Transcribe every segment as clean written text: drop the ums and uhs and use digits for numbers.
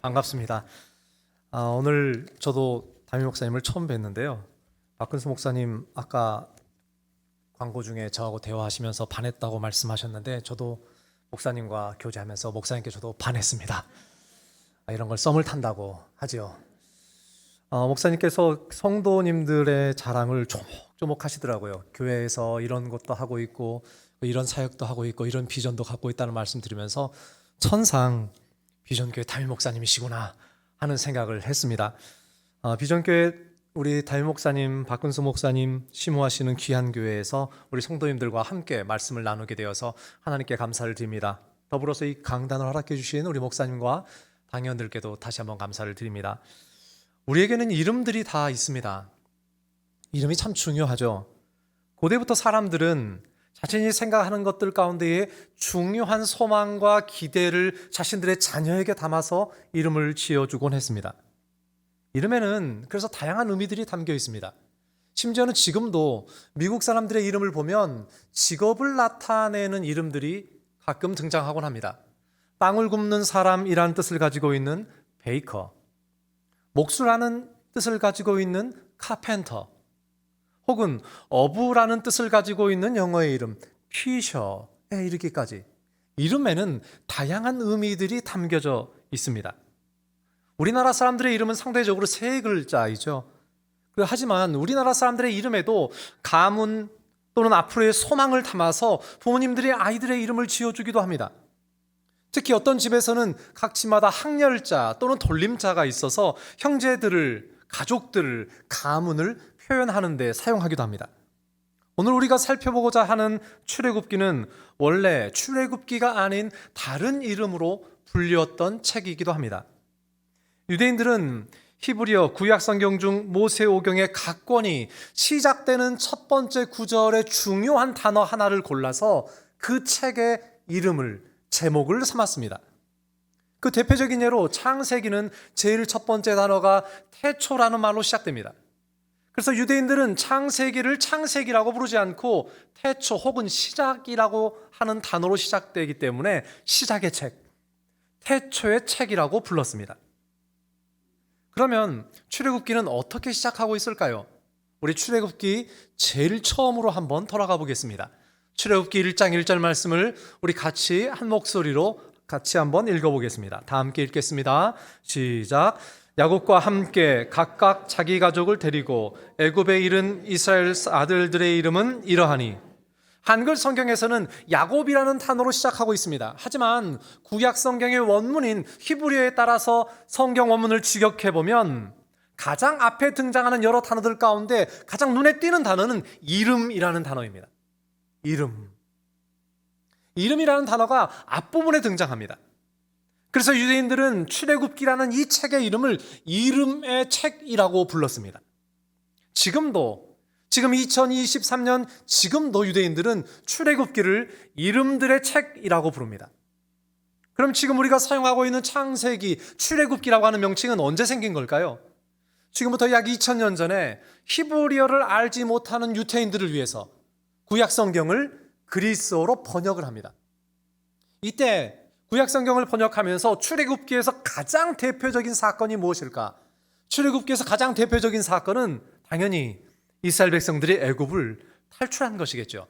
반갑습니다. 오늘 저도 담임 목사님을 처음 뵀는데요. 박근수 목사님 아까 광고 중에 저하고 대화하시면서 반했다고 말씀하셨는데 저도 목사님과 교제하면서 목사님께 저도 반했습니다. 이런 걸 썸을 탄다고 하죠. 목사님께서 성도님들의 자랑을 조목조목 하시더라고요. 교회에서 이런 것도 하고 있고 이런 사역도 하고 있고 이런 비전도 갖고 있다는 말씀 드리면서 천상 비전교회 담임 목사님이시구나 하는 생각을 했습니다. 비전교회 우리 담임 목사님, 박근수 목사님 심호하시는 귀한 교회에서 우리 성도님들과 함께 말씀을 나누게 되어서 하나님께 감사를 드립니다. 더불어서 이 강단을 허락해 주신 우리 목사님과 당회원들께도 다시 한번 감사를 드립니다. 우리에게는 이름들이 다 있습니다. 이름이 참 중요하죠. 고대부터 사람들은 자신이 생각하는 것들 가운데에 중요한 소망과 기대를 자신들의 자녀에게 담아서 이름을 지어주곤 했습니다. 이름에는 그래서 다양한 의미들이 담겨 있습니다. 심지어는 지금도 미국 사람들의 이름을 보면 직업을 나타내는 이름들이 가끔 등장하곤 합니다. 빵을 굽는 사람이라는 뜻을 가지고 있는 베이커, 목수라는 뜻을 가지고 있는 카펜터, 혹은 어부라는 뜻을 가지고 있는 영어의 이름 피셔에 이르기까지 이름에는 다양한 의미들이 담겨져 있습니다. 우리나라 사람들의 이름은 상대적으로 세 글자이죠. 하지만 우리나라 사람들의 이름에도 가문 또는 앞으로의 소망을 담아서 부모님들이 아이들의 이름을 지어주기도 합니다. 특히 어떤 집에서는 각 집마다 학렬자 또는 돌림자가 있어서 형제들을, 가족들을, 가문을 표현하는 데 사용하기도 합니다. 오늘 우리가 살펴보고자 하는 출애굽기는 원래 출애굽기가 아닌 다른 이름으로 불렸던 책이기도 합니다. 유대인들은 히브리어 구약 성경 중 모세오경의 각 권이 시작되는 첫 번째 구절의 중요한 단어 하나를 골라서 그 책의 이름을, 제목을 삼았습니다. 그 대표적인 예로 창세기는 제일 첫 번째 단어가 태초라는 말로 시작됩니다. 그래서 유대인들은 창세기를 창세기라고 부르지 않고 태초 혹은 시작이라고 하는 단어로 시작되기 때문에 시작의 책, 태초의 책이라고 불렀습니다. 그러면 출애굽기는 어떻게 시작하고 있을까요? 우리 출애굽기 제일 처음으로 한번 돌아가 보겠습니다. 출애굽기 1장 1절 말씀을 우리 같이 한 목소리로 같이 한번 읽어보겠습니다. 다 함께 읽겠습니다. 시작. 야곱과 함께 각각 자기 가족을 데리고 애굽에 이른 이스라엘 아들들의 이름은 이러하니. 한글 성경에서는 야곱이라는 단어로 시작하고 있습니다. 하지만 구약 성경의 원문인 히브리어에 따라서 성경 원문을 직역해보면 가장 앞에 등장하는 여러 단어들 가운데 가장 눈에 띄는 단어는 이름이라는 단어입니다. 이름이라는 단어가 앞부분에 등장합니다. 그래서 유대인들은 출애굽기라는 이 책의 이름을 이름의 책이라고 불렀습니다. 지금 2023년 지금도 유대인들은 출애굽기를 이름들의 책이라고 부릅니다. 그럼 지금 우리가 사용하고 있는 창세기, 출애굽기라고 하는 명칭은 언제 생긴 걸까요? 지금부터 약 2000년 전에 히브리어를 알지 못하는 유태인들을 위해서 구약 성경을 그리스어로 번역을 합니다. 이때 구약 성경을 번역하면서 출애굽기에서 가장 대표적인 사건이 무엇일까? 출애굽기에서 가장 대표적인 사건은 당연히 이스라엘 백성들이 애굽을 탈출한 것이겠죠.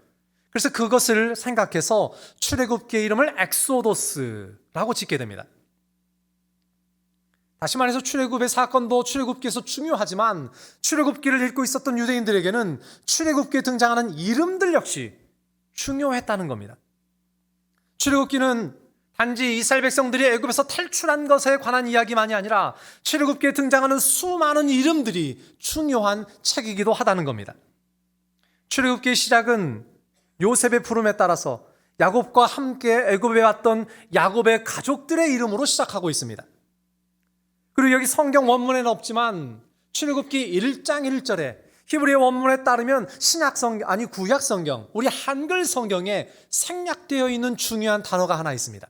그래서 그것을 생각해서 출애굽기의 이름을 엑소더스라고 짓게 됩니다. 다시 말해서 출애굽의 사건도 출애굽기에서 중요하지만 출애굽기를 읽고 있었던 유대인들에게는 출애굽기에 등장하는 이름들 역시 중요했다는 겁니다. 출애굽기는 단지 이스라엘 백성들이 애굽에서 탈출한 것에 관한 이야기만이 아니라 출애굽기에 등장하는 수많은 이름들이 중요한 책이기도 하다는 겁니다. 출애굽기의 시작은 요셉의 부름에 따라서 야곱과 함께 애굽에 왔던 야곱의 가족들의 이름으로 시작하고 있습니다. 그리고 여기 성경 원문에는 없지만 출애굽기 1장 1절에 히브리어 원문에 따르면 구약 성경, 우리 한글 성경에 생략되어 있는 중요한 단어가 하나 있습니다.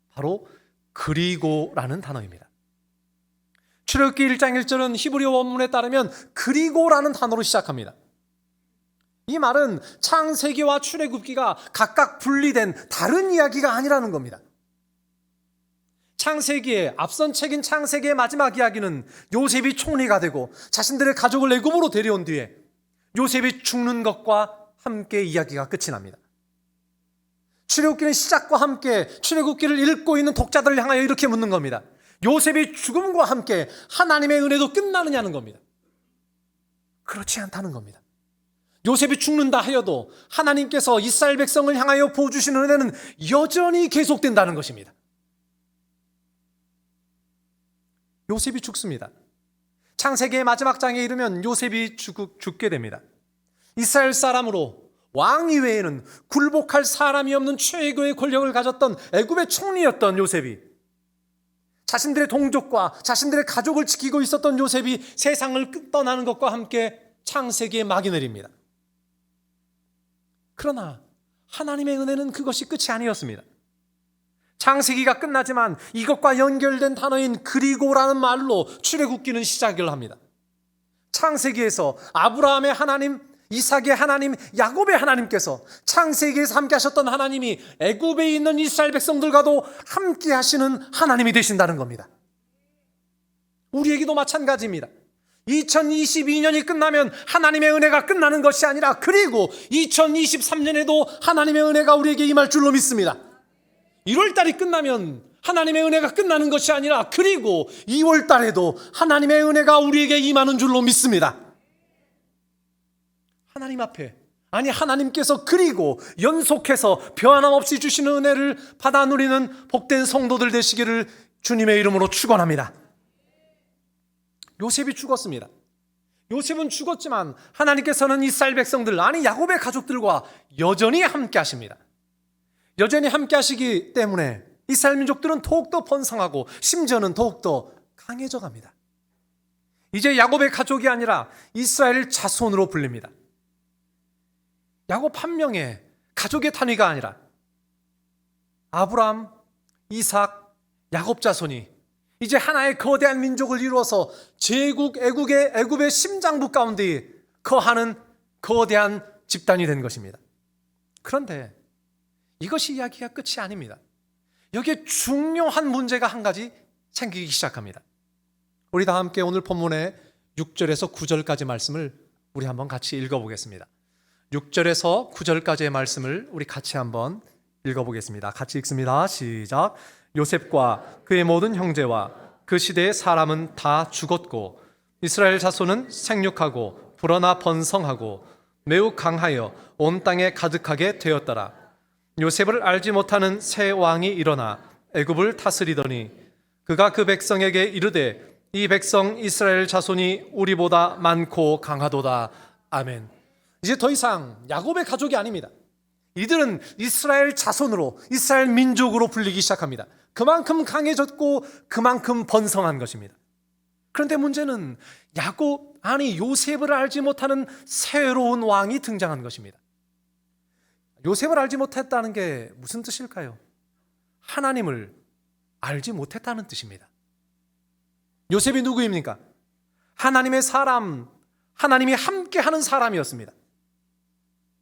바로 그리고라는 단어입니다. 출애굽기 1장 1절은 히브리어 원문에 따르면 그리고라는 단어로 시작합니다. 이 말은 창세기와 출애굽기가 각각 분리된 다른 이야기가 아니라는 겁니다. 창세기의 앞선 책인 창세기의 마지막 이야기는 요셉이 총리가 되고 자신들의 가족을 애굽으로 데려온 뒤에 요셉이 죽는 것과 함께 이야기가 끝이 납니다. 출애굽기는 시작과 함께 출애굽기를 읽고 있는 독자들을 향하여 이렇게 묻는 겁니다. 요셉이 죽음과 함께 하나님의 은혜도 끝나느냐는 겁니다. 그렇지 않다는 겁니다. 요셉이 죽는다 하여도 하나님께서 이스라엘 백성을 향하여 부어주시는 은혜는 여전히 계속된다는 것입니다. 요셉이 죽습니다. 창세기의 마지막 장에 이르면 요셉이 죽게 됩니다. 이스라엘 사람으로 왕 이외에는 굴복할 사람이 없는 최고의 권력을 가졌던 애굽의 총리였던 요셉이, 자신들의 동족과 자신들의 가족을 지키고 있었던 요셉이 세상을 떠나는 것과 함께 창세기의 막이 내립니다. 그러나 하나님의 은혜는 그것이 끝이 아니었습니다. 창세기가 끝나지만 이것과 연결된 단어인 그리고라는 말로 출애굽기는 시작을 합니다. 창세기에서 아브라함의 하나님, 이삭의 하나님, 야곱의 하나님께서 창세기에서 함께 하셨던 하나님이 애굽에 있는 이스라엘 백성들과도 함께 하시는 하나님이 되신다는 겁니다. 우리에게도 마찬가지입니다. 2022년이 끝나면 하나님의 은혜가 끝나는 것이 아니라 그리고 2023년에도 하나님의 은혜가 우리에게 임할 줄로 믿습니다. 1월달이 끝나면 하나님의 은혜가 끝나는 것이 아니라 그리고 2월달에도 하나님의 은혜가 우리에게 임하는 줄로 믿습니다. 하나님 앞에, 아니 하나님께서 그리고 연속해서 변함없이 주시는 은혜를 받아 누리는 복된 성도들 되시기를 주님의 이름으로 축원합니다. 요셉이 죽었습니다. 요셉은 죽었지만 하나님께서는 이스라엘 백성들, 아니 야곱의 가족들과 여전히 함께 하십니다. 여전히 함께 하시기 때문에 이스라엘 민족들은 더욱더 번성하고 심지어는 더욱더 강해져 갑니다. 이제 야곱의 가족이 아니라 이스라엘 자손으로 불립니다. 야곱 한 명의 가족의 단위가 아니라 아브라함, 이삭, 야곱 자손이 이제 하나의 거대한 민족을 이루어서 제국 애굽의 심장부 가운데 거하는 거대한 집단이 된 것입니다. 그런데 이것이 이야기가 끝이 아닙니다. 여기에 중요한 문제가 한 가지 생기기 시작합니다. 우리 다 함께 오늘 본문의 6절에서 9절까지 말씀을 우리 한번 같이 읽어보겠습니다. 6절에서 9절까지의 말씀을 우리 같이 한번 읽어보겠습니다. 같이 읽습니다. 시작. 요셉과 그의 모든 형제와 그 시대의 사람은 다 죽었고 이스라엘 자손은 생육하고 불어나 번성하고 매우 강하여 온 땅에 가득하게 되었더라. 요셉을 알지 못하는 새 왕이 일어나 애굽을 다스리더니 그가 그 백성에게 이르되 이 백성 이스라엘 자손이 우리보다 많고 강하도다. 아멘. 이제 더 이상 야곱의 가족이 아닙니다. 이들은 이스라엘 자손으로, 이스라엘 민족으로 불리기 시작합니다. 그만큼 강해졌고 그만큼 번성한 것입니다. 그런데 문제는 요셉을 알지 못하는 새로운 왕이 등장한 것입니다. 요셉을 알지 못했다는 게 무슨 뜻일까요? 하나님을 알지 못했다는 뜻입니다. 요셉이 누구입니까? 하나님의 사람, 하나님이 함께하는 사람이었습니다.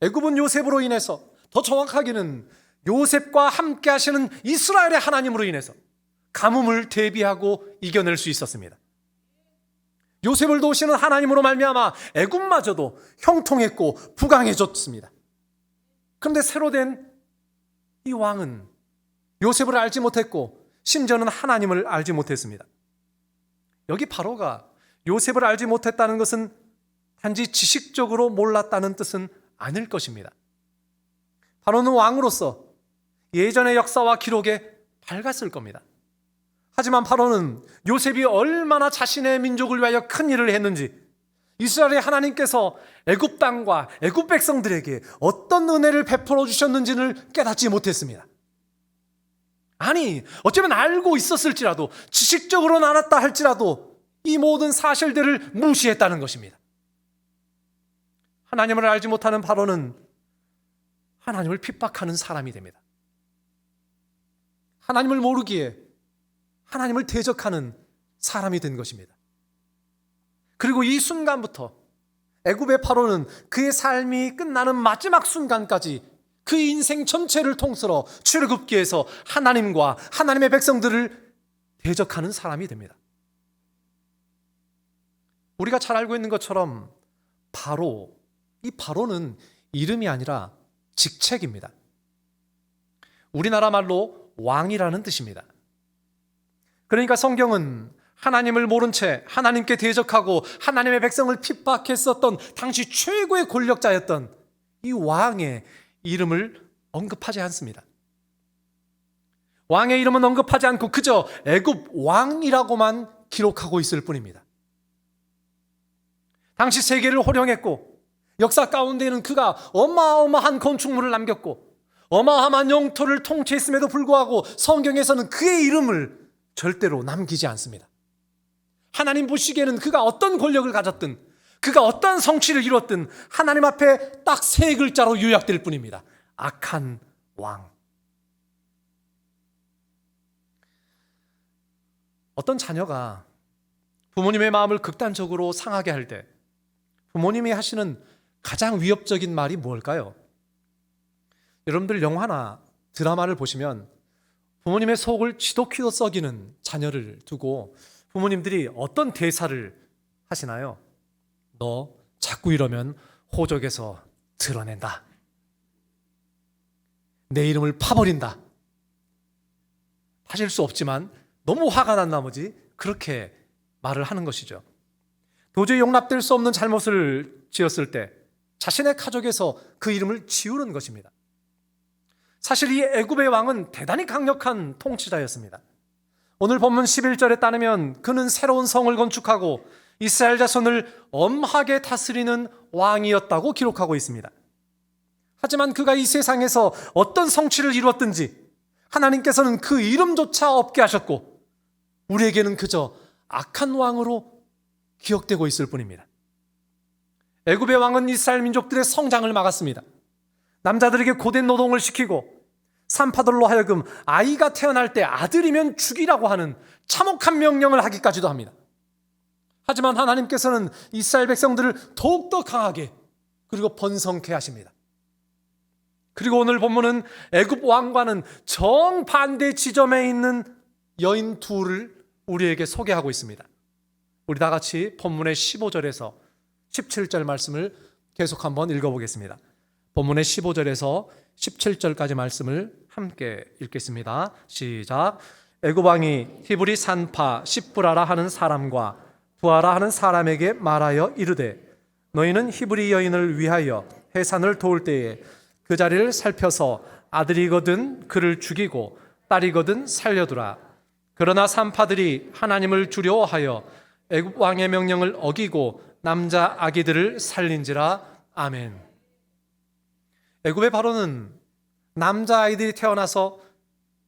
애굽은 요셉으로 인해서, 더 정확하게는 요셉과 함께 하시는 이스라엘의 하나님으로 인해서 가뭄을 대비하고 이겨낼 수 있었습니다. 요셉을 도우시는 하나님으로 말미암아 애굽마저도 형통했고 부강해졌습니다. 그런데 새로 된 이 왕은 요셉을 알지 못했고 심지어는 하나님을 알지 못했습니다. 여기 바로가 요셉을 알지 못했다는 것은 단지 지식적으로 몰랐다는 뜻은 아닐 것입니다. 바로는 왕으로서 예전의 역사와 기록에 밝았을 겁니다. 하지만 바로는 요셉이 얼마나 자신의 민족을 위하여 큰 일을 했는지, 이스라엘의 하나님께서 애굽 땅과 애굽 백성들에게 어떤 은혜를 베풀어 주셨는지를 깨닫지 못했습니다. 아니, 어쩌면 알고 있었을지라도, 지식적으로는 알았다 할지라도 이 모든 사실들을 무시했다는 것입니다. 하나님을 알지 못하는 바로는 하나님을 핍박하는 사람이 됩니다. 하나님을 모르기에 하나님을 대적하는 사람이 된 것입니다. 그리고 이 순간부터 애굽의 바로는 그의 삶이 끝나는 마지막 순간까지 그 인생 전체를 통틀어 출애굽기에서 하나님과 하나님의 백성들을 대적하는 사람이 됩니다. 우리가 잘 알고 있는 것처럼 바로, 이 바로는 이름이 아니라 직책입니다. 우리나라 말로 왕이라는 뜻입니다. 그러니까 성경은 하나님을 모른 채 하나님께 대적하고 하나님의 백성을 핍박했었던 당시 최고의 권력자였던 이 왕의 이름을 언급하지 않습니다. 왕의 이름은 언급하지 않고 그저 애굽 왕이라고만 기록하고 있을 뿐입니다. 당시 세계를 호령했고 역사 가운데에는 그가 어마어마한 건축물을 남겼고 어마어마한 영토를 통치했음에도 불구하고 성경에서는 그의 이름을 절대로 남기지 않습니다. 하나님 보시기에는 그가 어떤 권력을 가졌든 그가 어떤 성취를 이뤘든 하나님 앞에 딱 세 글자로 요약될 뿐입니다. 악한 왕. 어떤 자녀가 부모님의 마음을 극단적으로 상하게 할 때 부모님이 하시는 가장 위협적인 말이 뭘까요? 여러분들 영화나 드라마를 보시면 부모님의 속을 지독히도 썩이는 자녀를 두고 부모님들이 어떤 대사를 하시나요? 너 자꾸 이러면 호적에서 드러낸다. 내 이름을 파버린다. 하실 수 없지만 너무 화가 난 나머지 그렇게 말을 하는 것이죠. 도저히 용납될 수 없는 잘못을 지었을 때 자신의 가족에서 그 이름을 지우는 것입니다. 사실 이 애굽의 왕은 대단히 강력한 통치자였습니다. 오늘 본문 11절에 따르면 그는 새로운 성을 건축하고 이스라엘 자손을 엄하게 다스리는 왕이었다고 기록하고 있습니다. 하지만 그가 이 세상에서 어떤 성취를 이루었든지 하나님께서는 그 이름조차 없게 하셨고 우리에게는 그저 악한 왕으로 기억되고 있을 뿐입니다. 애굽의 왕은 이스라엘 민족들의 성장을 막았습니다. 남자들에게 고된 노동을 시키고 산파들로 하여금 아이가 태어날 때 아들이면 죽이라고 하는 참혹한 명령을 하기까지도 합니다. 하지만 하나님께서는 이스라엘 백성들을 더욱더 강하게 그리고 번성케 하십니다. 그리고 오늘 본문은 애굽 왕과는 정반대 지점에 있는 여인 둘을 우리에게 소개하고 있습니다. 우리 다 같이 본문의 15절에서 17절 말씀을 계속 한번 읽어보겠습니다. 본문의 15절에서 17절까지 말씀을 함께 읽겠습니다. 시작. 애굽 왕이 히브리 산파 십부라라 하는 사람과 부하라 하는 사람에게 말하여 이르되 너희는 히브리 여인을 위하여 해산을 도울 때에 그 자리를 살펴서 아들이거든 그를 죽이고 딸이거든 살려두라. 그러나 산파들이 하나님을 두려워하여 애굽 왕의 명령을 어기고 남자 아기들을 살린지라. 아멘. 애굽의 바로는 남자아이들이 태어나서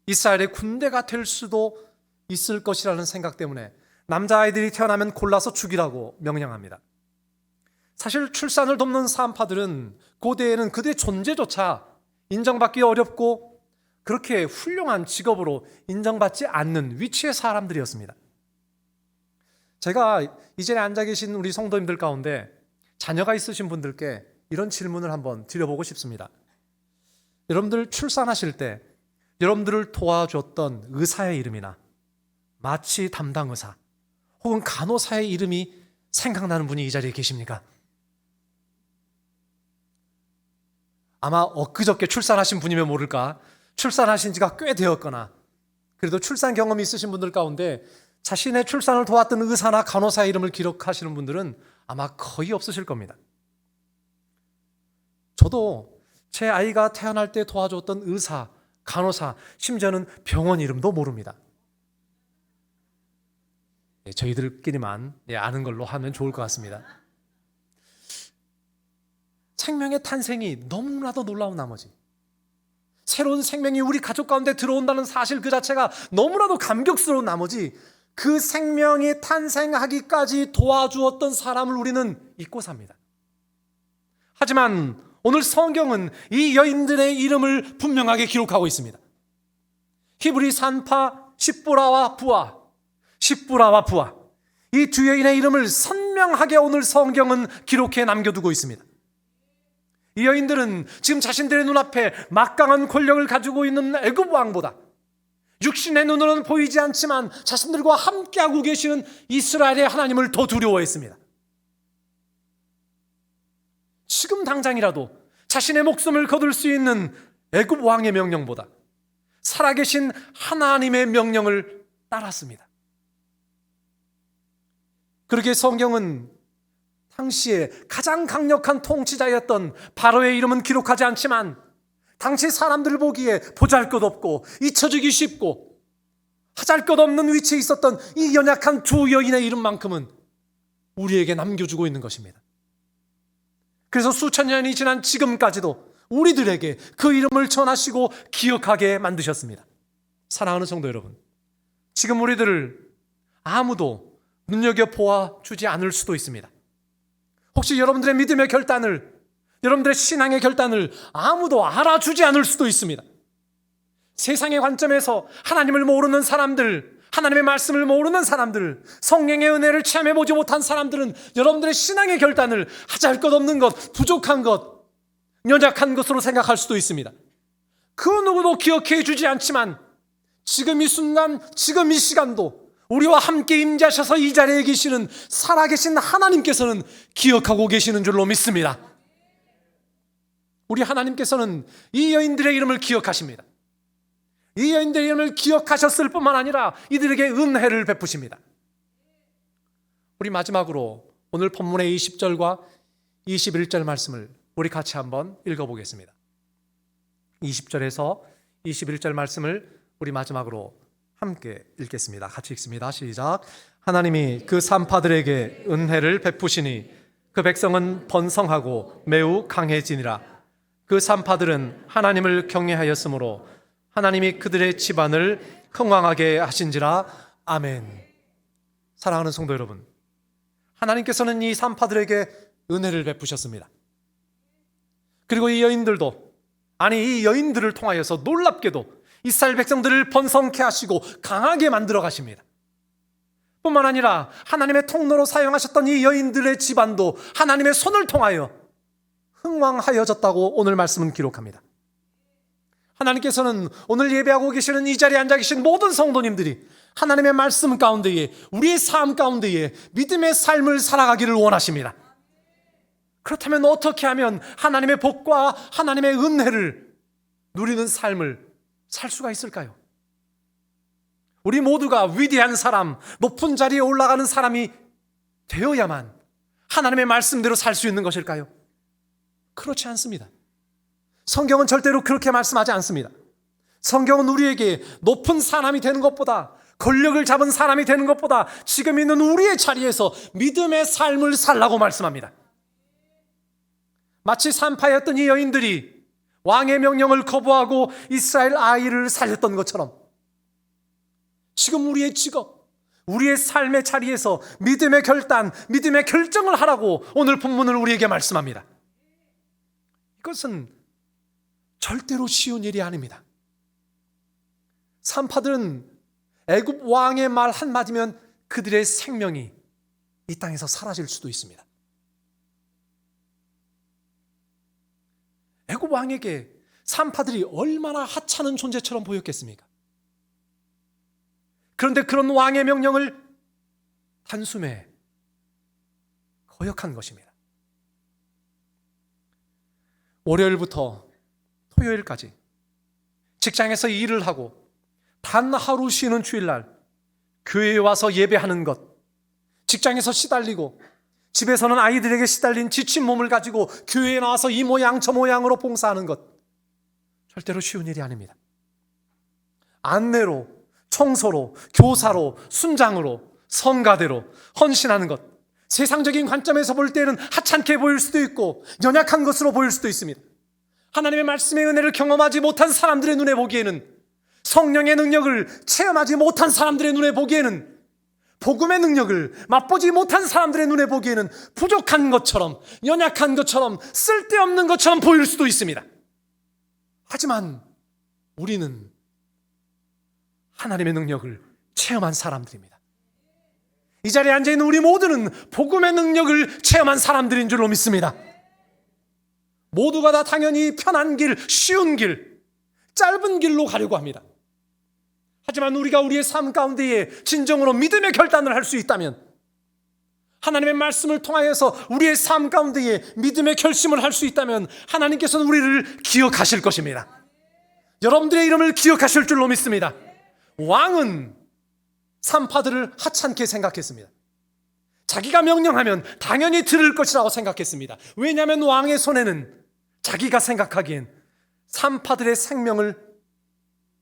이스라엘의 군대가 될 수도 있을 것이라는 생각 때문에 남자아이들이 태어나면 골라서 죽이라고 명령합니다. 사실 출산을 돕는 산파들은 고대에는 그들의 존재조차 인정받기 어렵고 그렇게 훌륭한 직업으로 인정받지 않는 위치의 사람들이었습니다. 제가 이 자리에 앉아 계신 우리 성도님들 가운데 자녀가 있으신 분들께 이런 질문을 한번 드려보고 싶습니다. 여러분들 출산하실 때 여러분들을 도와줬던 의사의 이름이나 마취 담당 의사 혹은 간호사의 이름이 생각나는 분이 이 자리에 계십니까? 아마 엊그저께 출산하신 분이면 모를까 출산하신 지가 꽤 되었거나 그래도 출산 경험이 있으신 분들 가운데 자신의 출산을 도왔던 의사나 간호사의 이름을 기록하시는 분들은 아마 거의 없으실 겁니다. 저도 제 아이가 태어날 때 도와줬던 의사, 간호사, 심지어는 병원 이름도 모릅니다. 저희들끼리만 아는 걸로 하면 좋을 것 같습니다. 생명의 탄생이 너무나도 놀라운 나머지 새로운 생명이 우리 가족 가운데 들어온다는 사실 그 자체가 너무나도 감격스러운 나머지 그 생명이 탄생하기까지 도와주었던 사람을 우리는 잊고 삽니다. 하지만 오늘 성경은 이 여인들의 이름을 분명하게 기록하고 있습니다. 히브리 산파 십부라와 부하, 십부라와 부하 이 두 여인의 이름을 선명하게 오늘 성경은 기록해 남겨두고 있습니다. 이 여인들은 지금 자신들의 눈앞에 막강한 권력을 가지고 있는 애굽 왕보다 육신의 눈으로는 보이지 않지만 자신들과 함께하고 계시는 이스라엘의 하나님을 더 두려워했습니다. 지금 당장이라도 자신의 목숨을 거둘 수 있는 애굽 왕의 명령보다 살아계신 하나님의 명령을 따랐습니다. 그렇게 성경은 당시에 가장 강력한 통치자였던 바로의 이름은 기록하지 않지만 당시 사람들 보기에 보잘것없고 잊혀지기 쉽고 하잘것없는 위치에 있었던 이 연약한 두 여인의 이름만큼은 우리에게 남겨주고 있는 것입니다. 그래서 수천 년이 지난 지금까지도 우리들에게 그 이름을 전하시고 기억하게 만드셨습니다. 사랑하는 성도 여러분, 지금 우리들을 아무도 눈여겨보아 주지 않을 수도 있습니다. 혹시 여러분들의 믿음의 결단을, 여러분들의 신앙의 결단을 아무도 알아주지 않을 수도 있습니다. 세상의 관점에서 하나님을 모르는 사람들, 하나님의 말씀을 모르는 사람들, 성령의 은혜를 체험해보지 못한 사람들은 여러분들의 신앙의 결단을 하잘것없는 것, 부족한 것, 연약한 것으로 생각할 수도 있습니다. 그 누구도 기억해 주지 않지만 지금 이 순간, 지금 이 시간도 우리와 함께 임재하셔서 이 자리에 계시는 살아계신 하나님께서는 기억하고 계시는 줄로 믿습니다. 우리 하나님께서는 이 여인들의 이름을 기억하십니다. 이 여인들의 이름을 기억하셨을 뿐만 아니라 이들에게 은혜를 베푸십니다. 우리 마지막으로 오늘 본문의 20절과 21절 말씀을 우리 같이 한번 읽어보겠습니다. 20절에서 21절 말씀을 우리 마지막으로 함께 읽겠습니다. 같이 읽습니다. 시작. 하나님이 그 산파들에게 은혜를 베푸시니 그 백성은 번성하고 매우 강해지니라. 그 산파들은 하나님을 경외하였으므로 하나님이 그들의 집안을 흥왕하게 하신지라. 아멘. 사랑하는 성도 여러분, 하나님께서는 이 산파들에게 은혜를 베푸셨습니다. 그리고 이 여인들도, 이 여인들을 통하여서 놀랍게도 이스라엘 백성들을 번성케 하시고 강하게 만들어 가십니다. 뿐만 아니라 하나님의 통로로 사용하셨던 이 여인들의 집안도 하나님의 손을 통하여 흥왕하여졌다고 오늘 말씀은 기록합니다. 하나님께서는 오늘 예배하고 계시는 이 자리에 앉아 계신 모든 성도님들이 하나님의 말씀 가운데에, 우리의 삶 가운데에 믿음의 삶을 살아가기를 원하십니다. 그렇다면 어떻게 하면 하나님의 복과 하나님의 은혜를 누리는 삶을 살 수가 있을까요? 우리 모두가 위대한 사람, 높은 자리에 올라가는 사람이 되어야만 하나님의 말씀대로 살 수 있는 것일까요? 그렇지 않습니다. 성경은 절대로 그렇게 말씀하지 않습니다. 성경은 우리에게 높은 사람이 되는 것보다, 권력을 잡은 사람이 되는 것보다 지금 있는 우리의 자리에서 믿음의 삶을 살라고 말씀합니다. 마치 산파였던 이 여인들이 왕의 명령을 거부하고 이스라엘 아이를 살렸던 것처럼 지금 우리의 직업, 우리의 삶의 자리에서 믿음의 결단, 믿음의 결정을 하라고 오늘 본문을 우리에게 말씀합니다. 이것은 절대로 쉬운 일이 아닙니다. 산파들은 애굽 왕의 말 한마디면 그들의 생명이 이 땅에서 사라질 수도 있습니다. 애굽 왕에게 산파들이 얼마나 하찮은 존재처럼 보였겠습니까? 그런데 그런 왕의 명령을 단숨에 거역한 것입니다. 월요일부터 토요일까지 직장에서 일을 하고 단 하루 쉬는 주일날 교회에 와서 예배하는 것, 직장에서 시달리고 집에서는 아이들에게 시달린 지친 몸을 가지고 교회에 나와서 이 모양 저 모양으로 봉사하는 것, 절대로 쉬운 일이 아닙니다. 안내로, 청소로, 교사로, 순장으로, 성가대로 헌신하는 것, 세상적인 관점에서 볼 때는 하찮게 보일 수도 있고 연약한 것으로 보일 수도 있습니다. 하나님의 말씀의 은혜를 경험하지 못한 사람들의 눈에 보기에는, 성령의 능력을 체험하지 못한 사람들의 눈에 보기에는, 복음의 능력을 맛보지 못한 사람들의 눈에 보기에는 부족한 것처럼, 연약한 것처럼, 쓸데없는 것처럼 보일 수도 있습니다. 하지만 우리는 하나님의 능력을 체험한 사람들입니다. 이 자리에 앉아있는 우리 모두는 복음의 능력을 체험한 사람들인 줄로 믿습니다. 모두가 다 당연히 편한 길, 쉬운 길, 짧은 길로 가려고 합니다. 하지만 우리가 우리의 삶 가운데에 진정으로 믿음의 결단을 할 수 있다면, 하나님의 말씀을 통하여서 우리의 삶 가운데에 믿음의 결심을 할 수 있다면 하나님께서는 우리를 기억하실 것입니다. 여러분들의 이름을 기억하실 줄로 믿습니다. 왕은 산파들을 하찮게 생각했습니다. 자기가 명령하면 당연히 들을 것이라고 생각했습니다. 왜냐하면 왕의 손에는 자기가 생각하기엔 산파들의 생명을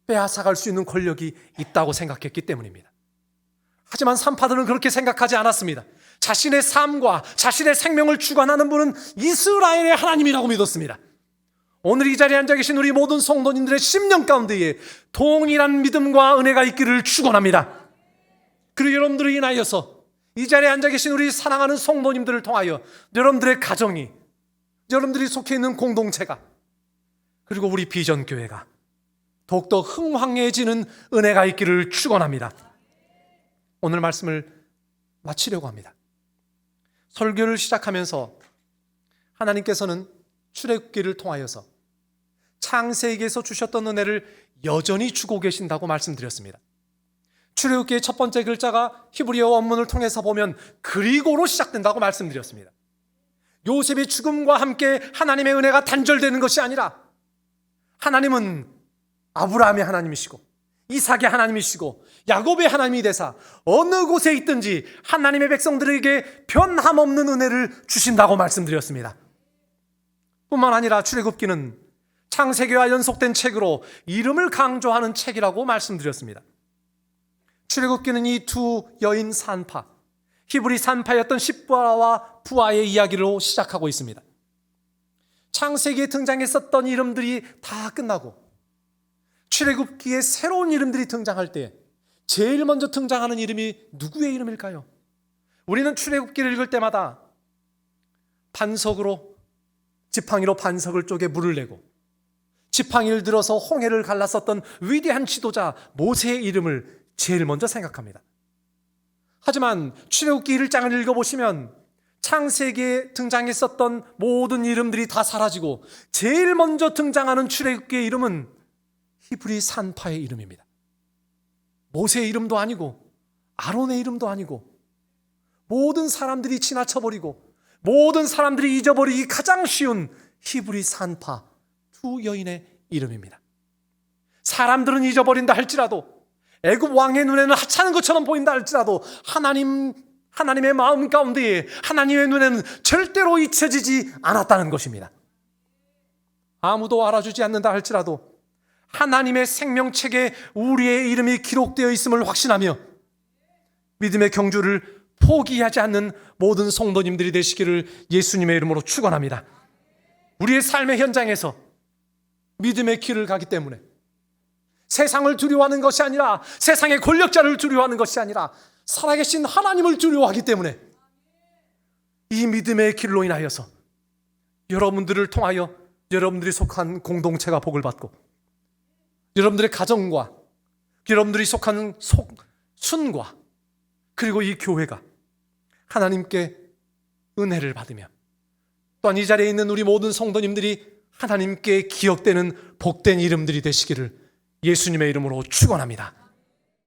빼앗아갈 수 있는 권력이 있다고 생각했기 때문입니다. 하지만 산파들은 그렇게 생각하지 않았습니다. 자신의 삶과 자신의 생명을 주관하는 분은 이스라엘의 하나님이라고 믿었습니다. 오늘 이 자리에 앉아 계신 우리 모든 성도님들의 심령 가운데에 동일한 믿음과 은혜가 있기를 축원합니다. 그리고 여러분들을 인하여서 이 자리에 앉아 계신 우리 사랑하는 성도님들을 통하여 여러분들의 가정이, 여러분들이 속해 있는 공동체가, 그리고 우리 비전교회가 더욱더 흥황해지는 은혜가 있기를 축원합니다. 오늘 말씀을 마치려고 합니다. 설교를 시작하면서 하나님께서는 출애굽기를 통하여서 창세기에서 주셨던 은혜를 여전히 주고 계신다고 말씀드렸습니다. 출애굽기의 첫 번째 글자가 히브리어 원문을 통해서 보면 그리고로 시작된다고 말씀드렸습니다. 요셉의 죽음과 함께 하나님의 은혜가 단절되는 것이 아니라 하나님은 아브라함의 하나님이시고 이삭의 하나님이시고 야곱의 하나님이 되사 어느 곳에 있든지 하나님의 백성들에게 변함없는 은혜를 주신다고 말씀드렸습니다. 뿐만 아니라 출애굽기는 창세기와 연속된 책으로 이름을 강조하는 책이라고 말씀드렸습니다. 출애굽기는 이 두 여인 산파, 히브리 산파였던 십보아와 부아의 이야기로 시작하고 있습니다. 창세기에 등장했었던 이름들이 다 끝나고 출애굽기에 새로운 이름들이 등장할 때 제일 먼저 등장하는 이름이 누구의 이름일까요? 우리는 출애굽기를 읽을 때마다 반석으로, 지팡이로 반석을 쪼개 물을 내고 지팡이를 들어서 홍해를 갈랐었던 위대한 지도자 모세의 이름을 제일 먼저 생각합니다. 하지만 출애굽기 1장을 읽어보시면 창세기에 등장했었던 모든 이름들이 다 사라지고 제일 먼저 등장하는 출애굽기의 이름은 히브리 산파의 이름입니다. 모세의 이름도 아니고 아론의 이름도 아니고 모든 사람들이 지나쳐버리고 모든 사람들이 잊어버리기 가장 쉬운 히브리 산파 두 여인의 이름입니다. 사람들은 잊어버린다 할지라도, 애굽 왕의 눈에는 하찮은 것처럼 보인다 할지라도 하나님의 마음 가운데에 하나님의 눈에는 절대로 잊혀지지 않았다는 것입니다. 아무도 알아주지 않는다 할지라도 하나님의 생명책에 우리의 이름이 기록되어 있음을 확신하며 믿음의 경주를 포기하지 않는 모든 성도님들이 되시기를 예수님의 이름으로 축원합니다. 우리의 삶의 현장에서 믿음의 길을 가기 때문에 세상을 두려워하는 것이 아니라, 세상의 권력자를 두려워하는 것이 아니라 살아계신 하나님을 두려워하기 때문에 이 믿음의 길로 인하여서 여러분들을 통하여 여러분들이 속한 공동체가 복을 받고 여러분들의 가정과 여러분들이 속한 순과 그리고 이 교회가 하나님께 은혜를 받으며 또한 이 자리에 있는 우리 모든 성도님들이 하나님께 기억되는 복된 이름들이 되시기를 예수님의 이름으로 축원합니다.